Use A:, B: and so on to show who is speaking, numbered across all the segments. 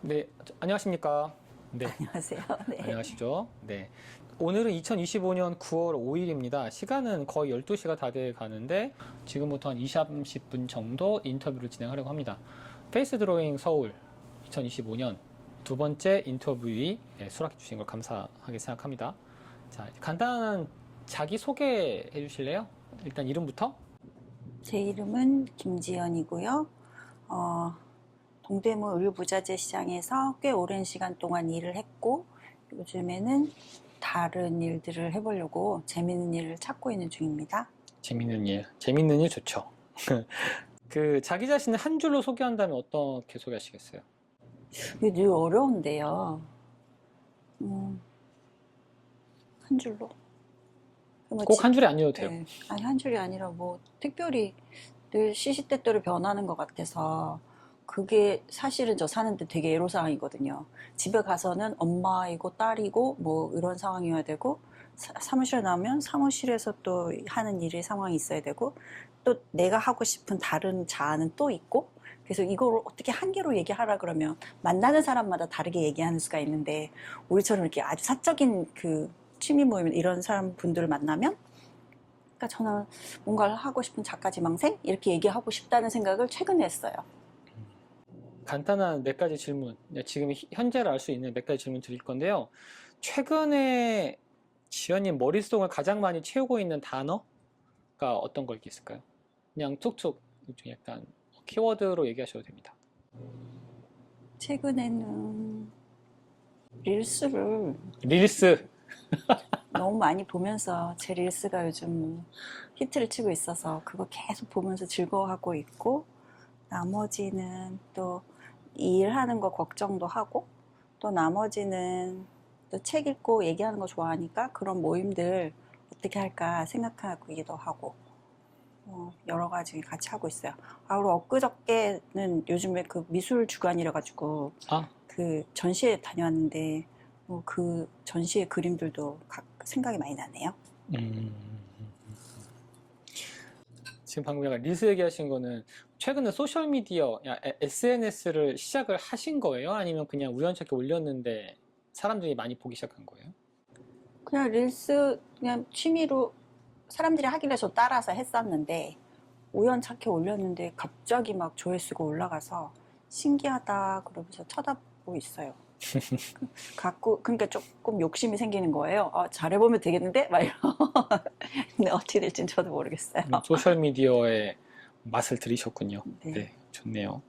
A: 네, 안녕하십니까. 네,
B: 안녕하세요. 네.
A: 안녕하시죠. 네. 오늘은 2025년 9월 5일입니다. 시간은 거의 12시가 다 돼 가는데, 지금부터 한 20, 30분 정도 인터뷰를 진행하려고 합니다. 페이스 드로잉 서울 2025년 두 번째 인터뷰에 수락해 주신 걸 감사하게 생각합니다. 자, 간단한 자기소개 해주실래요? 일단 이름부터?
B: 제 이름은 김지연이고요. 동대문 의류부자재 시장에서 꽤 오랜 시간 동안 일을 했고, 요즘에는 다른 일들을 해보려고 재밌는 일을 찾고 있는 중입니다.
A: 재밌는 일 좋죠. 그 자기 자신을 한 줄로 소개한다면 어떻게 소개하시겠어요?
B: 이게 늘 어려운데요. 한 줄로. 뭐
A: 꼭 한 줄이 아니어도 돼요.
B: 네. 아니, 한 줄이 아니라 특별히 늘 시시때때로 변하는 것 같아서 그게 사실은 저 사는데 되게 애로사항이거든요. 집에 가서는 엄마이고 딸이고 뭐 이런 상황이어야 되고, 사무실에 나오면 사무실에서 또 하는 일이 상황이 있어야 되고, 또 내가 하고 싶은 다른 자아는 또 있고, 그래서 이걸 어떻게 한 개로 얘기하라 그러면 만나는 사람마다 다르게 얘기하는 수가 있는데, 우리처럼 이렇게 아주 사적인 그 취미 모임 이런 사람 분들을 만나면, 그러니까 저는 뭔가를 하고 싶은 작가지망생 이렇게 얘기하고 싶다는 생각을 최근에 했어요.
A: 간단한 몇 가지 질문, 지금 현재를 알 수 있는 몇 가지 질문 드릴 건데요. 최근에 지연님 머릿속을 가장 많이 채우고 있는 단어가 어떤 걸 있을까요? 그냥 툭툭 좀 약간 키워드로 얘기하셔도 됩니다.
B: 최근에는 릴스를
A: 릴스.
B: 너무 많이 보면서, 제 릴스가 요즘 히트를 치고 있어서 그거 계속 보면서 즐거워하고 있고, 나머지는 또 일하는 거 걱정도 하고, 또 나머지는 또 책 읽고 얘기하는 거 좋아하니까 그런 모임들 어떻게 할까 생각하기도 하고, 여러 가지 같이 하고 있어요. 그리고 엊그저께는 요즘에 그 미술 주간이라 가지고
A: 아,
B: 그 전시회 다녀왔는데, 그 전시회 그림들도 생각이 많이 나네요.
A: 음, 지금 방금 약간 릴스 얘기하신 거는 최근에 소셜미디어, SNS를 시작을 하신 거예요? 아니면 그냥 우연찮게 올렸는데 사람들이 많이 보기 시작한 거예요?
B: 그냥 릴스 그냥 취미로 사람들이 하길래 저 따라서 했었는데, 우연찮게 올렸는데 갑자기 막 조회수가 올라가서 신기하다 그러면서 쳐다보고 있어요. 그러니까 조금 욕심이 생기는 거예요. 잘해보면 되겠는데? 막 이런. 근데 어떻게 될지는 저도 모르겠어요.
A: 소셜미디어의 맛을 들이셨군요.
B: 네.
A: 네, 좋네요.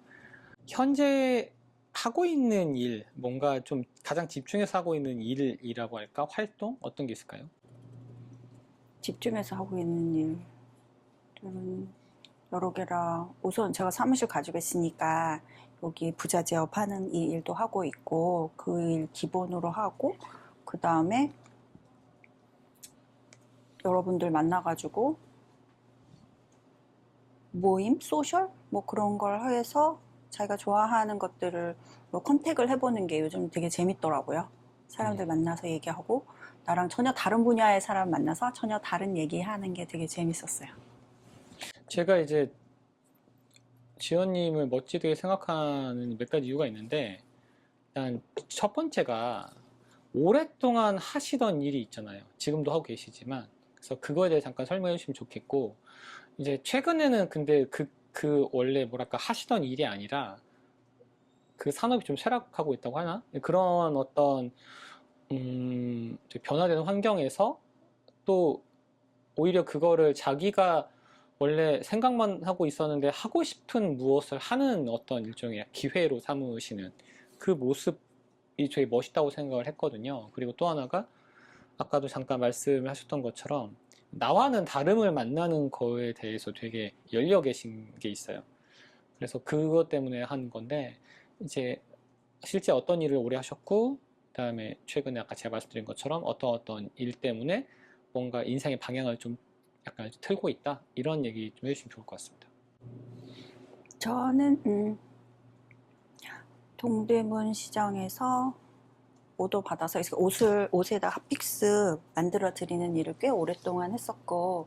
A: 현재 하고 있는 일, 뭔가 좀 가장 집중해서 하고 있는 일이라고 할까? 활동? 어떤 게 있을까요?
B: 집중해서 하고 있는 일들은 여러 개라, 우선 제가 사무실 가지고 있으니까 여기 부자재업 하는 이 일도 하고 있고, 그 일 기본으로 하고, 그 다음에 여러분들 만나가지고 모임, 소셜 뭐 그런 걸 해서 자기가 좋아하는 것들을 뭐 컨택을 해보는 게 요즘 되게 재밌더라고요. 사람들 만나서 얘기하고, 나랑 전혀 다른 분야의 사람 만나서 전혀 다른 얘기하는 게 되게 재밌었어요.
A: 제가 이제 지연님을 멋지게 생각하는 몇 가지 이유가 있는데, 일단 첫 번째가 오랫동안 하시던 일이 있잖아요. 지금도 하고 계시지만. 그래서 그거에 대해 잠깐 설명해 주시면 좋겠고, 이제 최근에는 근데 그 원래 뭐랄까 하시던 일이 아니라 그 산업이 좀 쇠락하고 있다고 하나? 그런 어떤 변화되는 환경에서 또 오히려 그거를 자기가 원래 생각만 하고 있었는데 하고 싶은 무엇을 하는 어떤 일종의 기회로 삼으시는 그 모습이 되게 멋있다고 생각을 했거든요. 그리고 또 하나가 아까도 잠깐 말씀을 하셨던 것처럼 나와는 다름을 만나는 거에 대해서 되게 열려 계신 게 있어요. 그래서 그것 때문에 한 건데, 이제 실제 어떤 일을 오래 하셨고, 그다음에 최근에 아까 제가 말씀드린 것처럼 어떤 일 때문에 뭔가 인생의 방향을 좀 약간 틀고 있다, 이런 얘기 좀 해주시면 좋을 것 같습니다.
B: 저는 동대문 시장에서 오더 받아서 옷에다 핫픽스 만들어 드리는 일을 꽤 오랫동안 했었고,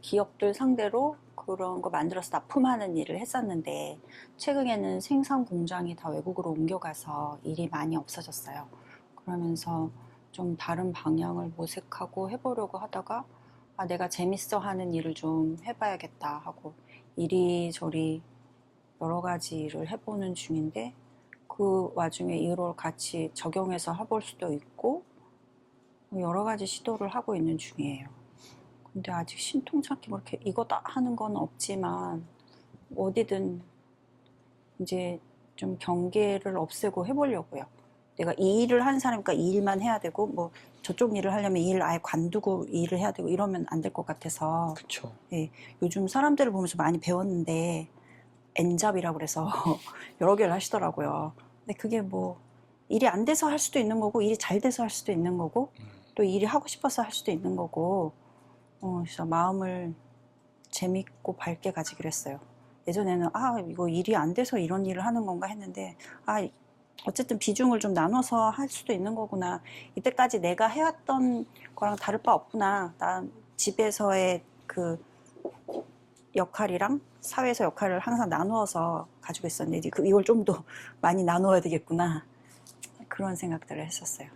B: 기업들 상대로 그런 거 만들어서 납품하는 일을 했었는데 최근에는 생산 공장이 다 외국으로 옮겨가서 일이 많이 없어졌어요. 그러면서 좀 다른 방향을 모색하고 해보려고 하다가 아, 내가 재밌어 하는 일을 좀 해봐야겠다 하고 이리저리 여러 가지 일을 해보는 중인데 그 와중에 이걸 같이 적용해서 해볼 수도 있고 여러 가지 시도를 하고 있는 중이에요. 근데 아직 신통찮게 뭐 이렇게 이거다 하는 건 없지만 어디든 이제 좀 경계를 없애고 해보려고요. 내가 이 일을 하는 사람이니까 이 일만 해야 되고 뭐 저쪽 일을 하려면 이 일을 아예 관두고 이 일을 해야 되고 이러면 안 될 것 같아서
A: 그쵸.
B: 예, 요즘 사람들을 보면서 많이 배웠는데 N잡이라고 그래서 여러 개를 하시더라고요. 근데 그게 뭐 일이 안 돼서 할 수도 있는 거고 일이 잘 돼서 할 수도 있는 거고 또 일이 하고 싶어서 할 수도 있는 거고 그래서 마음을 재밌고 밝게 가지기로 했어요. 예전에는 아 이거 일이 안 돼서 이런 일을 하는 건가 했는데 아 어쨌든 비중을 좀 나눠서 할 수도 있는 거구나. 이때까지 내가 해왔던 거랑 다를 바 없구나. 난 집에서의 그 역할이랑 사회에서 역할을 항상 나누어서 가지고 있었는데 이걸 좀 더 많이 나누어야 되겠구나. 그런 생각들을 했었어요.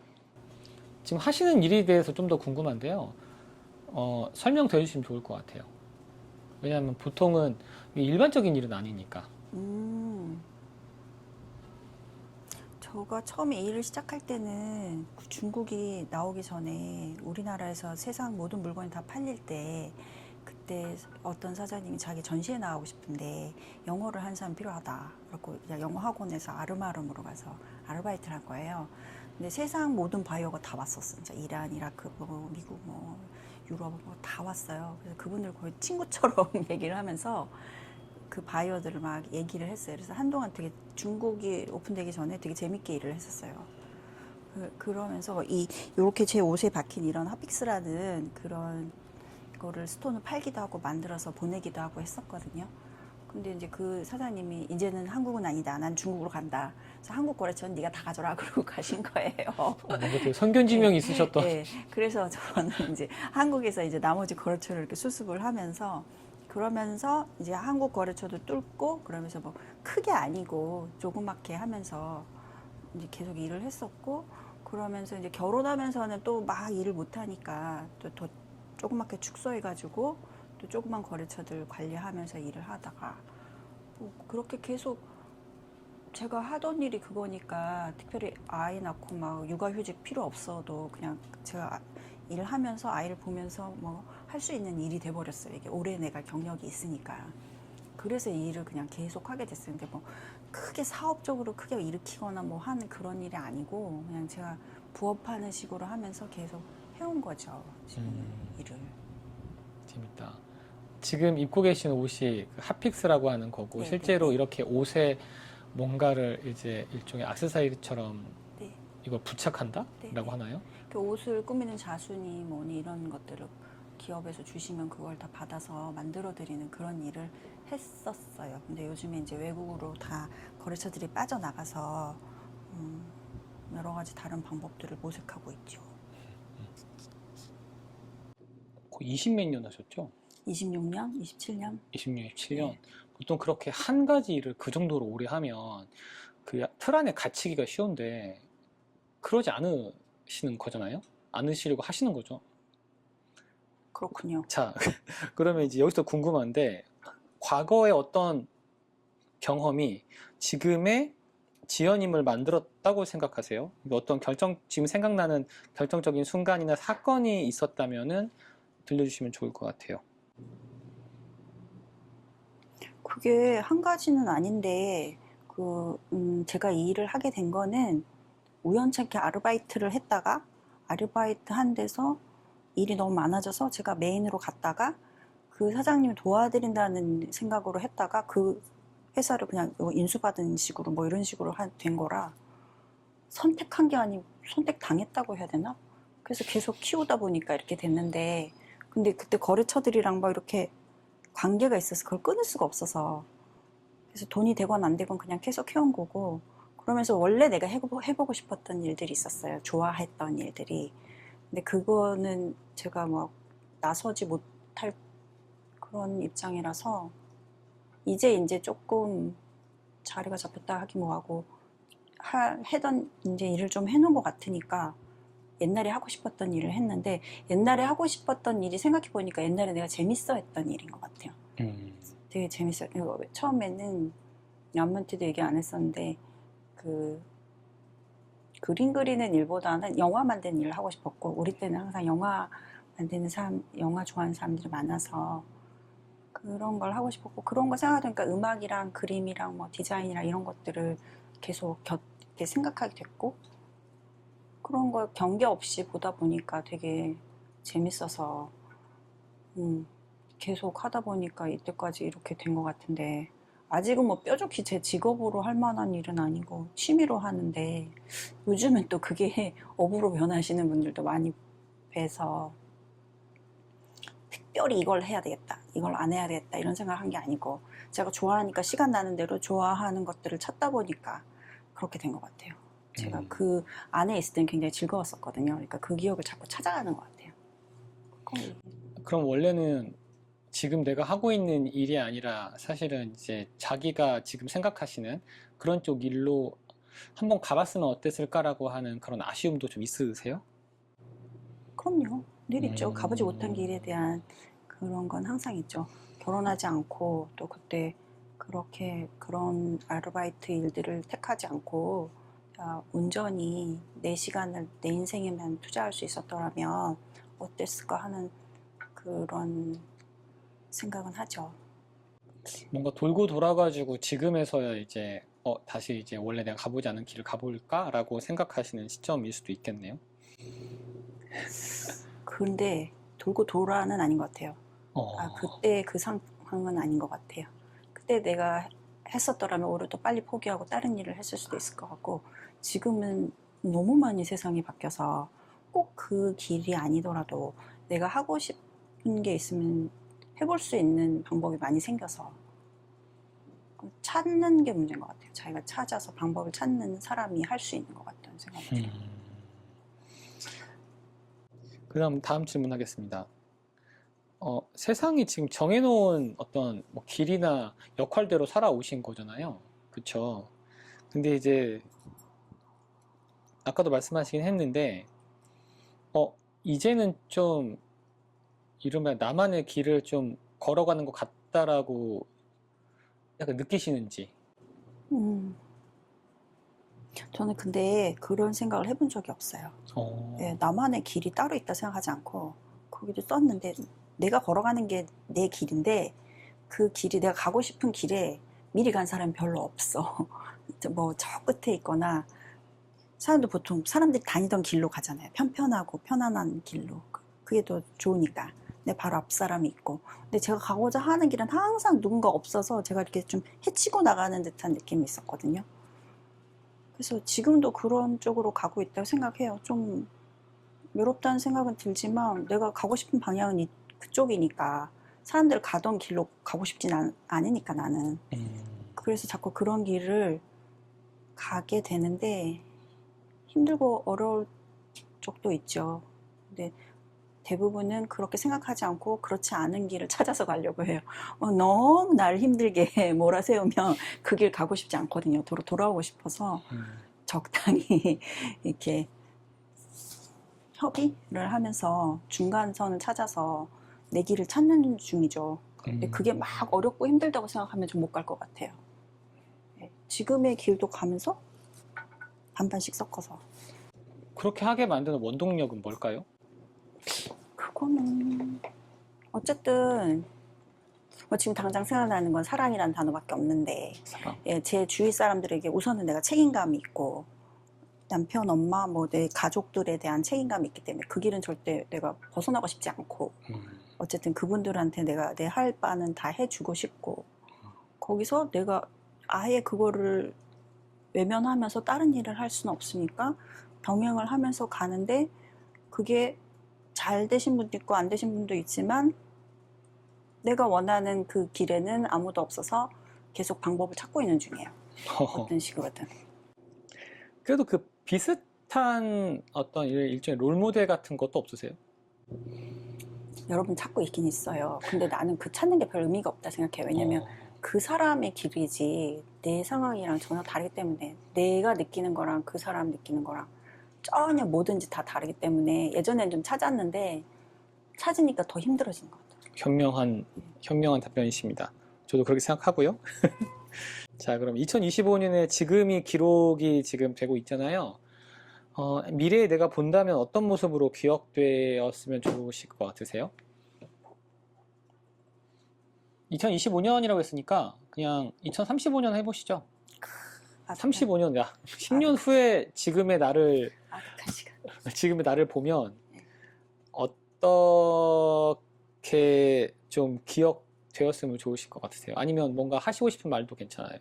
A: 지금 하시는 일에 대해서 좀 더 궁금한데요. 설명더 해주시면 좋을 것 같아요. 왜냐하면 보통은 일반적인 일은 아니니까.
B: 저가 처음에 일을 시작할 때는 그 중국이 나오기 전에 우리나라에서 세상 모든 물건이 다 팔릴 때 그때 어떤 사장님이 자기 전시회 나가고 싶은데 영어를 한 사람 필요하다. 그래서 그냥 영어 학원에서 아르마름으로 가서 아르바이트를 한 거예요. 근데 세상 모든 바이어가 다 왔었어. 진짜 이란, 이라크, 뭐 미국, 뭐 유럽 뭐 다 왔어요. 그래서 그분들 거의 친구처럼 얘기를 하면서 그 바이어들을 막 얘기를 했어요. 그래서 한동안 되게 중국이 오픈되기 전에 되게 재밌게 일을 했었어요. 그러면서 요렇게 제 옷에 박힌 이런 핫픽스라는 그런 거를 스톤을 팔기도 하고 만들어서 보내기도 하고 했었거든요. 근데 이제 그 사장님이 이제는 한국은 아니다. 난 중국으로 간다. 그래서 한국 거래처는 네가 다 가져라. 그러고 가신 거예요.
A: 뭔가 되게 선견지명이 있으셨던.
B: 네, 그래서 저는 이제 한국에서 이제 나머지 거래처를 이렇게 수습을 하면서 그러면서 이제 한국 거래처도 뚫고 그러면서 뭐 크게 아니고 조그맣게 하면서 이제 계속 일을 했었고 그러면서 이제 결혼하면서는 또 막 일을 못 하니까 또 더 조그맣게 축소해가지고 또 조그만 거래처들 관리하면서 일을 하다가 뭐 그렇게 계속 제가 하던 일이 그거니까 특별히 아이 낳고 막 육아휴직 필요 없어도 그냥 제가 일을 하면서 아이를 보면서 뭐 할 수 있는 일이 돼버렸어요. 이게 오래 내가 경력이 있으니까. 그래서 이 일을 그냥 계속 하게 됐어요. 근데 뭐 크게 사업적으로 크게 일으키거나 뭐 하는 그런 일이 아니고 그냥 제가 부업하는 식으로 하면서 계속 해온 거죠. 지금 일을.
A: 재밌다. 지금 입고 계신 옷이 그 핫픽스라고 하는 거고
B: 네,
A: 실제로
B: 네, 네.
A: 이렇게 옷에 뭔가를 이제 일종의 액세서리처럼
B: 네.
A: 이걸 부착한다?
B: 네,
A: 라고
B: 네.
A: 하나요?
B: 그 옷을 꾸미는 자수니 뭐니 이런 것들을 기업에서 주시면 그걸 다 받아서 만들어 드리는 그런 일을 했었어요. 근데 요즘에 이제 외국으로 다 거래처들이 빠져나가서 여러 가지 다른 방법들을 모색하고 있죠.
A: 거의 20몇 년 하셨죠?
B: 26년, 27년?
A: 26년, 27년.
B: 네.
A: 보통 그렇게 한 가지 일을 그 정도로 오래 하면 그 틀 안에 갇히기가 쉬운데 그러지 않으시는 거잖아요? 않으시려고 하시는 거죠?
B: 그렇군요.
A: 자, 그러면 이제 여기서 궁금한데 과거의 어떤 경험이 지금의 지연님을 만들었다고 생각하세요? 어떤 지금 생각나는 결정적인 순간이나 사건이 있었다면은 들려주시면 좋을 것 같아요.
B: 그게 한 가지는 아닌데, 제가 이 일을 하게 된 거는 우연찮게 아르바이트를 했다가, 아르바이트 한 데서 일이 너무 많아져서 제가 메인으로 갔다가, 그 사장님이 도와드린다는 생각으로 했다가, 그 회사를 그냥 인수받은 식으로, 뭐 이런 식으로 된 거라, 선택한 게 아니고 선택당했다고 해야 되나? 그래서 계속 키우다 보니까 이렇게 됐는데, 근데 그때 거래처들이랑 막 이렇게 관계가 있어서 그걸 끊을 수가 없어서 그래서 돈이 되건 안 되건 그냥 계속 해온 거고 그러면서 원래 내가 해보고 싶었던 일들이 있었어요. 좋아했던 일들이. 근데 그거는 제가 뭐 나서지 못할 그런 입장이라서 이제 조금 자리가 잡혔다 하기 뭐하고 해던 이제 일을 좀 해놓은 것 같으니까 옛날에 하고 싶었던 일을 했는데 옛날에 하고 싶었던 일이 생각해보니까 옛날에 내가 재밌어 했던 일인 것 같아요. 되게 재밌어요. 처음에는 남한테도 얘기 안 했었는데 그 그림 그리는 일보다는 영화 만드는 일을 하고 싶었고 우리 때는 항상 영화 만드는 사람, 영화 좋아하는 사람들이 많아서 그런 걸 하고 싶었고 그런 거 생각하니까 음악이랑 그림이랑 뭐 디자인이랑 이런 것들을 계속 이렇게 생각하게 됐고 그런 걸 경계 없이 보다 보니까 되게 재밌어서 계속 하다 보니까 이때까지 이렇게 된 것 같은데 아직은 뭐 뾰족히 제 직업으로 할 만한 일은 아니고 취미로 하는데 요즘은 또 그게 업으로 변하시는 분들도 많이 뵈서 특별히 이걸 해야 되겠다, 이걸 안 해야 되겠다 이런 생각을 한 게 아니고 제가 좋아하니까 시간 나는 대로 좋아하는 것들을 찾다 보니까 그렇게 된 것 같아요. 제가 그 안에 있을 때는 굉장히 즐거웠었거든요. 그러니까 그 기억을 자꾸 찾아가는 것 같아요.
A: 그럼 원래는 지금 내가 하고 있는 일이 아니라 사실은 이제 자기가 지금 생각하시는 그런 쪽 일로 한번 가봤으면 어땠을까라고 하는 그런 아쉬움도 좀 있으세요?
B: 그럼요. 늘 있죠. 가보지 못한 길에 대한 그런 건 항상 있죠. 결혼하지 않고 또 그때 그렇게 그런 아르바이트 일들을 택하지 않고 온전히 내 시간을 내 인생에만 투자할 수 있었더라면 어땠을까 하는 그런 생각은 하죠.
A: 뭔가 돌고 돌아가지고 지금에서야 이제 다시 이제 원래 내가 가보지 않은 길을 가볼까라고 생각하시는 시점일 수도 있겠네요.
B: 근데 돌고 돌아는 아닌 것 같아요.
A: 어,
B: 그때 그 상황은 아닌 것 같아요. 그때 내가 했었더라면 오히려 더 빨리 포기하고 다른 일을 했을 수도 있을 것 같고 지금은 너무 많이 세상이 바뀌어서 꼭 그 길이 아니더라도 내가 하고 싶은 게 있으면 해볼 수 있는 방법이 많이 생겨서 찾는 게 문제인 것 같아요. 자기가 찾아서 방법을 찾는 사람이 할 수 있는 것 같다는 생각이 들어요.
A: 그럼 다음 질문하겠습니다. 세상이 지금 정해놓은 어떤 뭐 길이나 역할대로 살아오신 거잖아요. 그쵸? 근데 이제 아까도 말씀하시긴 했는데 이제는 좀 이러면 나만의 길을 좀 걸어가는 것 같다라고 약간 느끼시는지.
B: 음, 저는 근데 그런 생각을 해본 적이 없어요.
A: 어,
B: 나만의 길이 따로 있다 생각하지 않고 거기도 썼는데 내가 걸어가는 게 내 길인데 그 길이 내가 가고 싶은 길에 미리 간 사람이 별로 없어. 뭐 저 끝에 있거나 사람도 보통 사람들이 다니던 길로 가잖아요. 편편하고 편안한 길로. 그게 더 좋으니까. 내 바로 앞 사람이 있고. 근데 제가 가고자 하는 길은 항상 누군가 없어서 제가 이렇게 좀 헤치고 나가는 듯한 느낌이 있었거든요. 그래서 지금도 그런 쪽으로 가고 있다고 생각해요. 좀 외롭다는 생각은 들지만 내가 가고 싶은 방향은 그쪽이니까 사람들 가던 길로 가고 싶진 않으니까 나는. 그래서 자꾸 그런 길을 가게 되는데 힘들고 어려울 적도 있죠. 근데 대부분은 그렇게 생각하지 않고 그렇지 않은 길을 찾아서 가려고 해요. 너무 나를 힘들게 몰아세우면 그 길 가고 싶지 않거든요. 돌아오고 싶어서 적당히 이렇게 협의를 하면서 중간선을 찾아서 내 길을 찾는 중이죠. 근데 그게 막 어렵고 힘들다고 생각하면 좀 못 갈 것 같아요. 지금의 길도 가면서 반반씩 섞어서.
A: 그렇게 하게 만드는 원동력은 뭘까요?
B: 그거는 어쨌든 지금 당장 생각나는 건 사랑이라는 단어밖에 없는데
A: 사랑.
B: 제 주위 사람들에게 우선은 내가 책임감이 있고 남편, 엄마, 뭐 내 가족들에 대한 책임감이 있기 때문에 그 길은 절대 내가 벗어나고 싶지 않고 어쨌든 그분들한테 내가 내 할 바는 다 해주고 싶고 거기서 내가 아예 그거를 외면하면서 다른 일을 할 수는 없으니까 병행을 하면서 가는데 그게 잘 되신 분도 있고 안 되신 분도 있지만 내가 원하는 그 길에는 아무도 없어서 계속 방법을 찾고 있는 중이에요. 어떤 식으로든.
A: 그래도 그 비슷한 어떤 일종의 롤모델 같은 것도 없으세요?
B: 여러분 찾고 있긴 있어요. 근데 나는 그 찾는 게 별 의미가 없다 생각해요. 왜냐면
A: 어,
B: 그 사람의 길이지 내 상황이랑 전혀 다르기 때문에 내가 느끼는 거랑 그 사람 느끼는 거랑 전혀 뭐든지 다 다르기 때문에 예전엔 좀 찾았는데 찾으니까 더 힘들어지는 것 같아요.
A: 현명한 답변이십니다. 저도 그렇게 생각하고요. 자, 그럼 2025년에 지금이 기록이 지금 되고 있잖아요. 미래에 내가 본다면 어떤 모습으로 기억되었으면 좋으실 것 같으세요? 2025년이라고 했으니까 그냥 2035년 해보시죠.
B: 아득한,
A: 35년, 야, 10년 후에
B: 아득한 시간.
A: 지금의 나를 보면
B: 네.
A: 어떻게 좀 기억되었으면 좋으실 것 같으세요? 아니면 뭔가 하시고 싶은 말도 괜찮아요.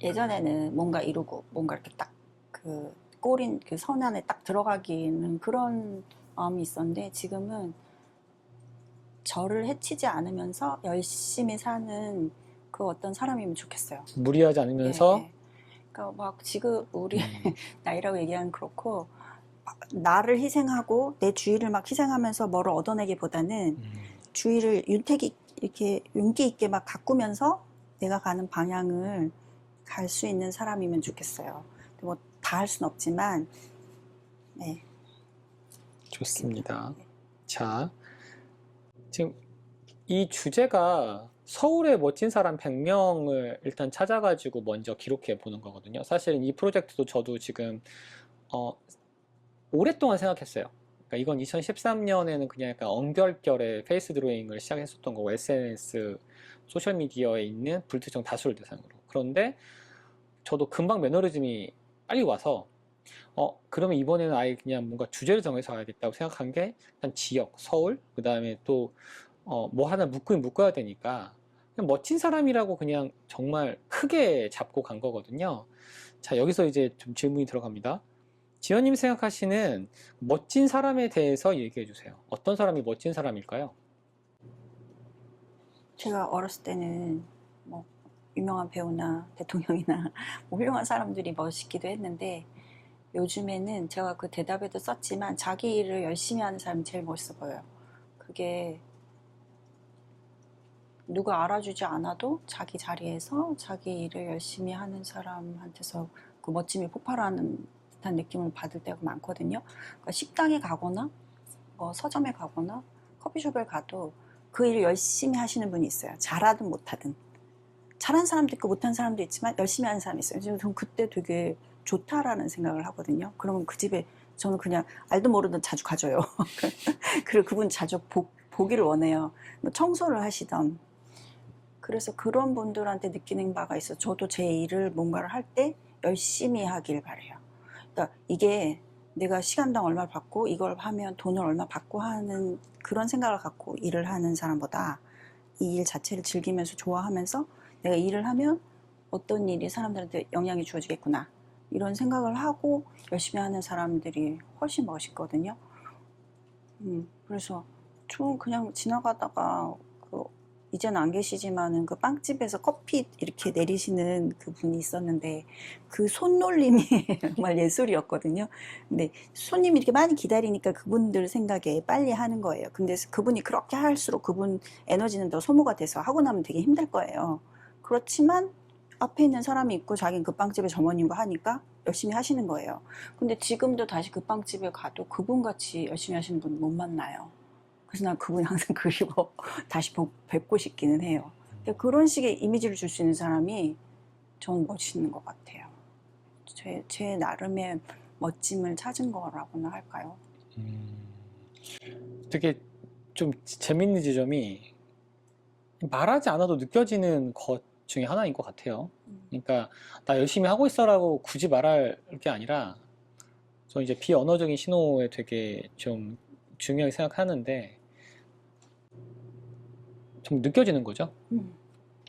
B: 예전에는 뭔가 이루고 뭔가 이렇게 딱 그 꼬린 그 선 안에 딱 들어가기는 그런 마음이 있었는데 지금은 저를 해치지 않으면서 열심히 사는 그 어떤 사람이면 좋겠어요.
A: 무리하지
B: 예,
A: 않으면서,
B: 예. 그러니까 막 지금 우리
A: 음,
B: 나이라고 얘기하면 그렇고 나를 희생하고 내 주위를 막 희생하면서 뭐를 얻어내기보다는
A: 음,
B: 주위를 윤택이 이렇게 윤기 있게 막 가꾸면서 내가 가는 방향을 갈 수 있는 사람이면 좋겠어요. 뭐 다 할 수는 없지만, 네, 좋겠다.
A: 좋습니다.
B: 네.
A: 자, 지금 이 주제가 서울의 멋진 사람 100명을 일단 찾아가지고 먼저 기록해 보는 거거든요. 사실은 이 프로젝트도 저도 지금 어, 오랫동안 생각했어요. 그러니까 이건 2013년에는 그냥 약간 엉결결에 페이스 드로잉을 시작했었던 거고 SNS 소셜미디어에 있는 불특정 다수를 대상으로. 그런데 저도 금방 매너리즘이 빨리 와서 그러면 이번에는 아예 그냥 뭔가 주제를 정해서 가야겠다고 생각한 게 일단 지역, 서울, 그 다음에 또 뭐 하나 묶으면 묶어야 되니까 그냥 멋진 사람이라고 그냥 정말 크게 잡고 간 거거든요. 자, 여기서 이제 좀 질문이 들어갑니다. 지연님 생각하시는 멋진 사람에 대해서 얘기해 주세요. 어떤 사람이 멋진 사람일까요?
B: 제가 어렸을 때는 뭐 유명한 배우나 대통령이나 뭐 훌륭한 사람들이 멋있기도 했는데 요즘에는 제가 그 대답에도 썼지만 자기 일을 열심히 하는 사람이 제일 멋있어 보여요. 그게 누가 알아주지 않아도 자기 자리에서 자기 일을 열심히 하는 사람한테서 그 멋짐이 폭발하는 듯한 느낌을 받을 때가 많거든요. 그러니까 식당에 가거나 뭐 서점에 가거나 커피숍에 가도 그 일을 열심히 하시는 분이 있어요. 잘하든 못하든. 잘하는 사람도 있고 못하는 사람도 있지만 열심히 하는 사람이 있어요. 저는 그때 되게 좋다라는 생각을 하거든요. 그러면 그 집에 저는 그냥 알도 모르든 자주 가줘요. 그리고 그분 자주 보기를 원해요. 뭐 청소를 하시던. 그래서 그런 분들한테 느끼는 바가 있어요. 저도 제 일을 뭔가를 할 때 열심히 하길 바래요. 그러니까 이게 내가 시간당 얼마 받고 이걸 하면 돈을 얼마 받고 하는 그런 생각을 갖고 일을 하는 사람보다 이 일 자체를 즐기면서 좋아하면서 내가 일을 하면 어떤 일이 사람들한테 영향이 주어지겠구나 이런 생각을 하고 열심히 하는 사람들이 훨씬 멋있거든요. 그래서 좀 그냥 지나가다가 그 이제는 안 계시지만은 그 빵집에서 커피 이렇게 내리시는 그 분이 있었는데 그 손놀림이 정말 예술이었거든요. 근데 손님이 이렇게 많이 기다리니까 그분들 생각에 빨리 하는 거예요. 근데 그분이 그렇게 할수록 그분 에너지는 더 소모가 돼서 하고 나면 되게 힘들 거예요. 그렇지만 앞에 있는 사람이 있고 자기는 그 빵집의 점원님과 하니까 열심히 하시는 거예요. 근데 지금도 다시 그 빵집에 가도 그분같이 열심히 하시는 분 못 만나요. 그래서 난 그분이 항상 그리워 다시 뵙고 싶기는 해요. 그러니까 그런 식의 이미지를 줄 수 있는 사람이 전 멋있는 것 같아요. 제 나름의 멋짐을 찾은 거라고나 할까요?
A: 음, 되게 좀 재밌는 지점이 말하지 않아도 느껴지는 것 중에 하나인 것 같아요. 그러니까 나 열심히 하고 있어라고 굳이 말할 게 아니라 저 이제 비언어적인 신호에 되게 좀 중요하게 생각하는데 좀 느껴지는 거죠.
B: 음.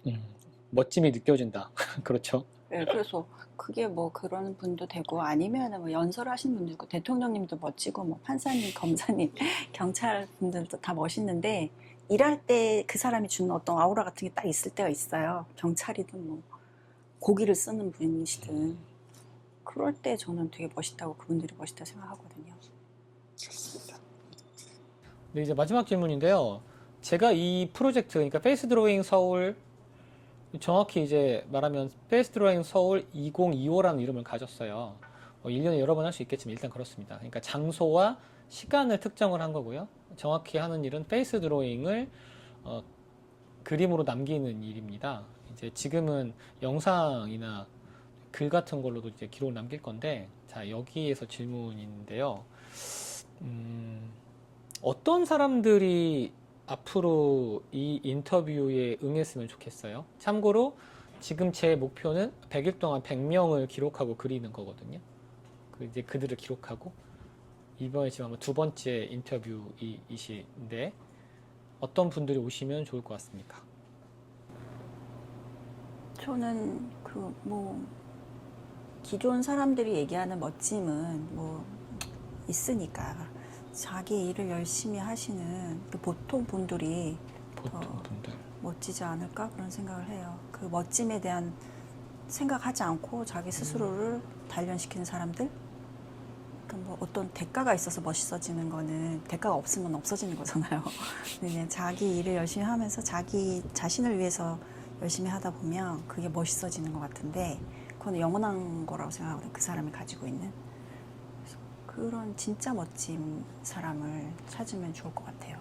A: 음, 멋짐이 느껴진다. 그렇죠.
B: 네, 그래서 그게 뭐 그런 분도 되고 아니면 뭐 연설하시는 분도 있고 대통령님도 멋지고 뭐 판사님, 검사님, 경찰 분들도 다 멋있는데 일할 때 그 사람이 주는 어떤 아우라 같은 게 딱 있을 때가 있어요. 경찰이든 뭐 고기를 쓰는 분이시든 그럴 때 저는 되게 멋있다고 그분들이 멋있다고 생각하거든요.
A: 네, 이제 마지막 질문인데요. 제가 이 프로젝트, 그러니까 페이스 드로잉 서울, 정확히 이제 말하면 페이스 드로잉 서울 2025라는 이름을 가졌어요. 1년에 여러 번 할 수 있겠지만 일단 그렇습니다. 그러니까 장소와 시간을 특정을 한 거고요. 정확히 하는 일은 페이스 드로잉을 그림으로 남기는 일입니다. 이제 지금은 영상이나 글 같은 걸로도 이제 기록을 남길 건데, 자, 여기에서 질문인데요. 어떤 사람들이 앞으로 이 인터뷰에 응했으면 좋겠어요? 참고로 지금 제 목표는 100일 동안 100명을 기록하고 그리는 거거든요. 이제 그들을 기록하고 이번에 지금 아마 두 번째 인터뷰이신데 어떤 분들이 오시면 좋을 것 같습니까?
B: 저는 그 뭐 기존 사람들이 얘기하는 멋짐은 뭐 있으니까 자기 일을 열심히 하시는 그 보통 분들이
A: 보통 분들.
B: 멋지지 않을까 그런 생각을 해요. 그 멋짐에 대한 생각하지 않고 자기 스스로를 단련시키는 사람들. 그러니까 뭐 어떤 대가가 있어서 멋있어지는 거는 대가가 없으면 없어지는 거잖아요. 그냥 자기 일을 열심히 하면서 자기 자신을 위해서 열심히 하다 보면 그게 멋있어지는 것 같은데 그건 영원한 거라고 생각하거든요. 그 사람이 가지고 있는. 그래서 그런 진짜 멋진 사람을 찾으면 좋을 것 같아요.